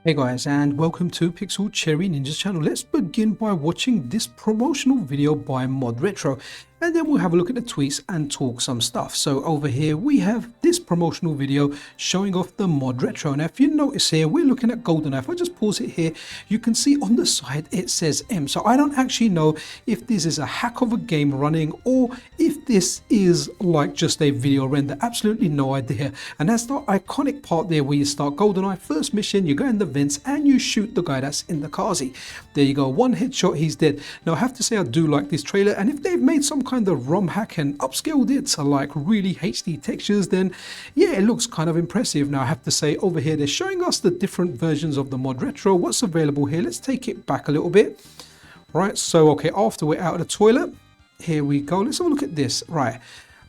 Hey guys, and welcome to Pixel Cherry Ninja's channel. Let's begin by watching this promotional video by ModRetro, and then we'll have a look at the tweets and talk some stuff. So over here we have this promotional video showing off the ModRetro. Now if you notice here, we're looking at GoldenEye. If I just pause it here, you can see on the side it says M. So I don't actually know if this is a hack of a game running or if this is like just a video render. Absolutely no idea. And that's the iconic part there where you start GoldenEye. First mission, you go in the vents and you shoot the guy that's in the Kazi. There you go, one headshot, he's dead. Now I have to say I do like this trailer, and if they've made some kind of ROM hack and upscaled it to like really HD textures, then yeah, it looks kind of impressive. Now I have to say over here they're showing us the different versions of the ModRetro, what's available here. Let's take it back a little bit. Right, so okay, after we're out of the toilet, here we go. Let's have a look at this. Right,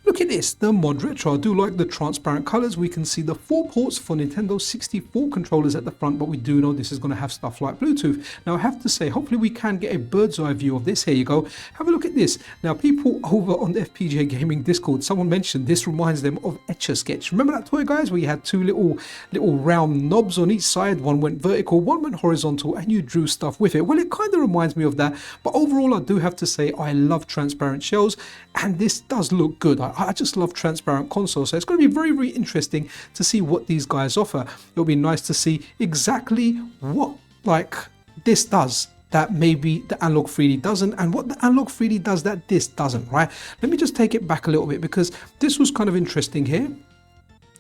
look at this, the ModRetro. I do like the transparent colors. We can see the 4 ports for Nintendo 64 controllers at the front, but we do know this is going to have stuff like Bluetooth. Now I have to say, hopefully we can get a bird's eye view of this. Here you go, have a look at this. Now people over on the FPGA Gaming Discord, someone mentioned this reminds them of Etch-a-Sketch. Remember that toy, guys, where you had two little round knobs on each side, one went vertical, one went horizontal, and you drew stuff with it? Well, it kind of reminds me of that, but overall I do have to say I love transparent shells, and this does look good. I just love transparent consoles, so it's going to be very, very interesting to see what these guys offer. It'll be nice to see exactly what like this does that maybe the Analogue 3D doesn't, and what the Analogue 3D does that this doesn't, right? Let me just take it back a little bit, because this was kind of interesting here,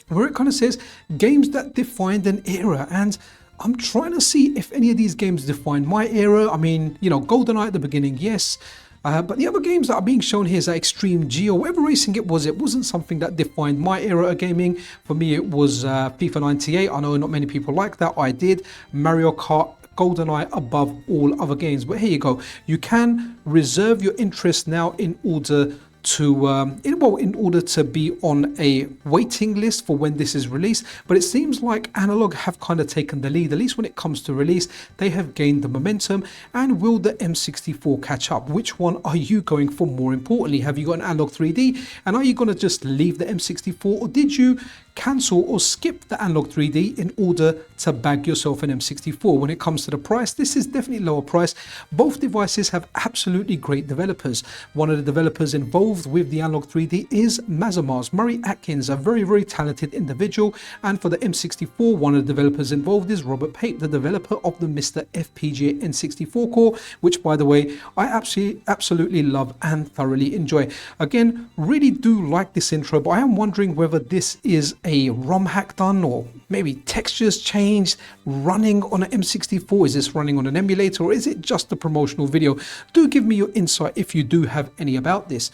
where it kind of says games that defined an era, and I'm trying to see if any of these games defined my era. I mean, you know, GoldenEye at the beginning, yes. But the other games that are being shown here is that Extreme G or whatever racing it wasn't something that defined my era of gaming. For me, it was FIFA 98. I know not many people like that. I did. Mario Kart, GoldenEye above all other games. But here you go. You can reserve your interest now in order to in order to be on a waiting list for when this is released. But it seems like Analogue have kind of taken the lead, at least when it comes to release. They have gained the momentum, and will the M64 catch up? Which one are you going for more importantly? Have you got an Analogue 3D, and are you going to just leave the M64, or did you cancel or skip the Analogue 3D in order to bag yourself an M64? When it comes to the price, this is definitely lower price. Both devices have absolutely great developers. One of the developers involved with the Analogue 3D is Mazamars, Murray Atkins, a very, very talented individual. And for the M64, one of the developers involved is Robert Pape, the developer of the MiSTerFPGA N64 core, which by the way, I absolutely love and thoroughly enjoy. Again, really do like this intro, but I am wondering whether this is a ROM hack done, or maybe textures changed, running on an M64. Is this running on an emulator, or is it just a promotional video? Do give me your insight if you do have any about this.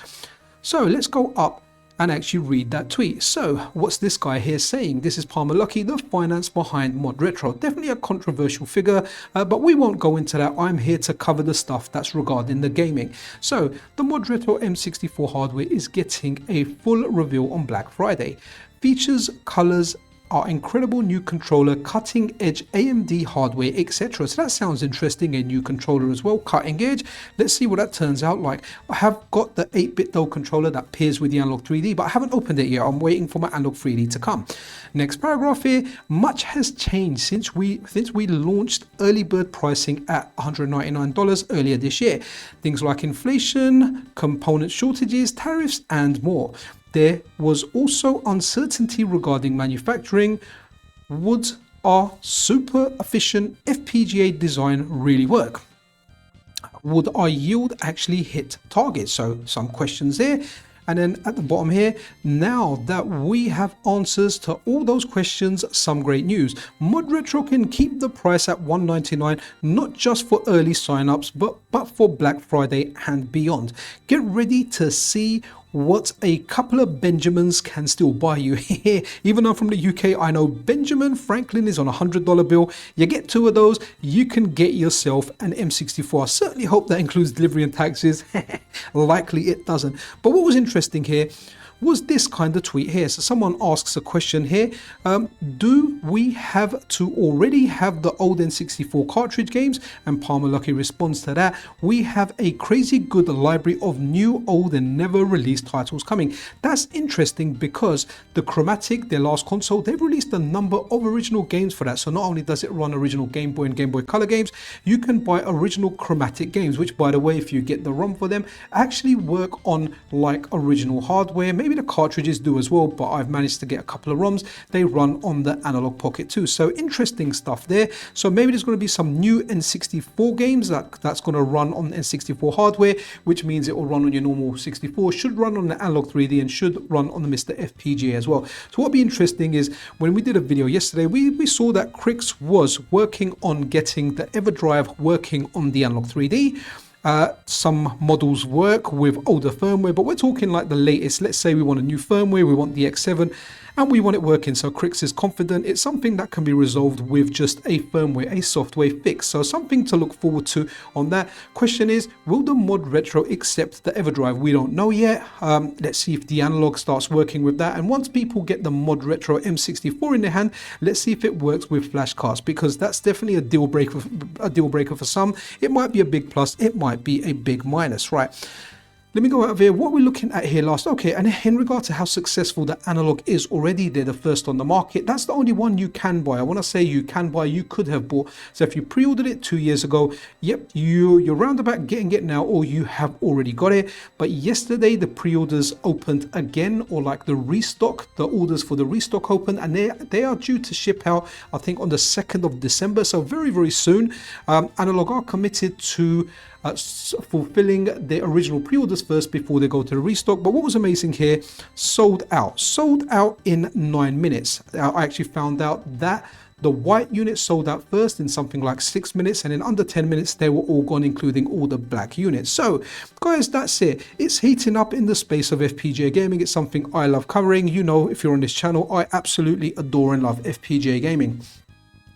So let's go up and actually read that tweet. So what's this guy here saying? This is Palmer Luckey, the finance behind ModRetro. Definitely a controversial figure, but we won't go into that. I'm here to cover the stuff that's regarding the gaming. So the ModRetro M64 hardware is getting a full reveal on Black Friday. Features, colors, our incredible new controller, cutting edge AMD hardware, etc. So that sounds interesting, a new controller as well, cutting edge. Let's see what that turns out like. I have got the 8-bit Dowdle controller that pairs with the Analogue 3D, but I haven't opened it yet. I'm waiting for my Analogue 3D to come. Next paragraph here, much has changed since we launched early bird pricing at $199 earlier this year. Things like inflation, component shortages, tariffs, and more. There was also uncertainty regarding manufacturing. Would our super efficient FPGA design really work? Would our yield actually hit targets? So some questions there. And then at the bottom here, now that we have answers to all those questions, some great news. ModRetro can keep the price at $199, not just for early signups, but for Black Friday and beyond. Get ready to see what a couple of Benjamins can still buy you. Even though I'm from the UK, I know Benjamin Franklin is on a $100 bill. You get 2 of those, you can get yourself an M64. I certainly hope that includes delivery and taxes. Likely it doesn't. But what was interesting here was this kind of tweet here. So someone asks a question here, do we have to already have the old N64 cartridge games? And Palmer Lucky responds to that, we have a crazy good library of new, old and never released titles coming. That's interesting because the Chromatic, their last console, they've released a number of original games for that. So not only does it run original Game Boy and Game Boy Color games, you can buy original Chromatic games, which by the way, if you get the ROM for them, actually work on like original hardware. Maybe the cartridges do as well, but I've managed to get a couple of ROMs. They run on the Analogue Pocket too. So interesting stuff there. So maybe there's going to be some new N64 games that's going to run on N64 hardware, which means it will run on your normal 64, should run on the Analogue 3D and should run on the MiSTerFPGA as well. So what'll be interesting is when we did a video yesterday, we saw that Crix was working on getting the EverDrive working on the Analogue 3D. Some models work with older firmware, but we're talking like the latest. Let's say we want a new firmware, we want the X7 and we want it working. So Crix is confident it's something that can be resolved with just a firmware, a software fix. So something to look forward to on that. Question is, will the ModRetro accept the EverDrive? We don't know yet. Let's see if the Analogue starts working with that. And once people get the ModRetro M64 in their hand, let's see if it works with flashcards, because that's definitely a deal breaker for some. It might be a big plus, it might be a big minus, right? Let me go out of here. What we're looking at here last. Okay, and in regard to how successful the Analogue is already, they're the first on the market. That's the only one you can buy. I want to say you can buy, you could have bought. So if you pre-ordered it 2 years ago, yep, you're roundabout getting it now, or you have already got it. But yesterday the pre-orders opened again, or like the restock, the orders for the restock opened, and they are due to ship out, I think, on the 2nd of December. So very, very soon. Analogue are committed to fulfilling their original pre-orders first before they go to the restock. But what was amazing here, sold out in 9 minutes. I actually found out that the white units sold out first in something like 6 minutes, and in under 10 minutes they were all gone, including all the black units. So guys, that's it. It's heating up in the space of FPGA gaming. It's something I love covering. You know, if you're on this channel, I absolutely adore and love FPGA gaming.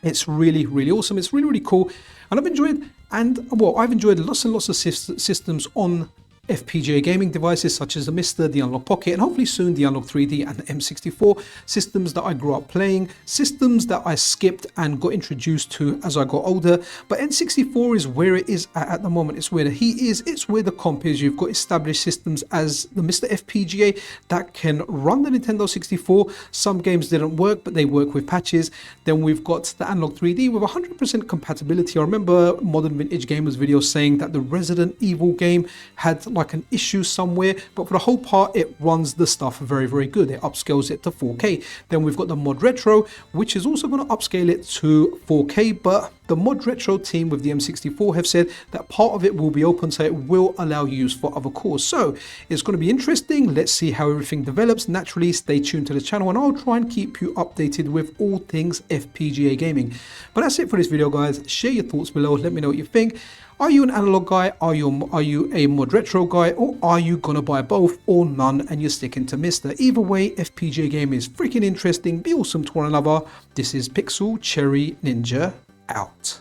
It's really, really awesome. It's really, really cool. And I've enjoyed, I've enjoyed lots and lots of systems on FPGA gaming devices such as the MiSTer, the Analogue Pocket, and hopefully soon the Analogue 3D and the M64, systems that I grew up playing, systems that I skipped and got introduced to as I got older. But N64 is where it is at the moment. It's where the heat is, it's where the comp is. You've got established systems as the MiSTerFPGA that can run the Nintendo 64. Some games didn't work, but they work with patches. Then we've got the Analogue 3D with 100% compatibility. I remember Modern Vintage Gamers video saying that the Resident Evil game had like an issue somewhere, but for the whole part it runs the stuff very, very good. It upscales it to 4K. Then we've got the ModRetro, which is also going to upscale it to 4K, but the ModRetro team with the M64 have said that part of it will be open, so it will allow use for other cores. So it's going to be interesting. Let's see how everything develops. Naturally, stay tuned to the channel and I'll try and keep you updated with all things FPGA gaming. But that's it for this video, guys. Share your thoughts below. Let me know what you think. Are you an Analogue guy? Are you a ModRetro guy? Or are you gonna buy both or none and you're sticking to MiSTer? Either way, FPGA game is freaking interesting. Be awesome to one another. This is Pixel Cherry Ninja out.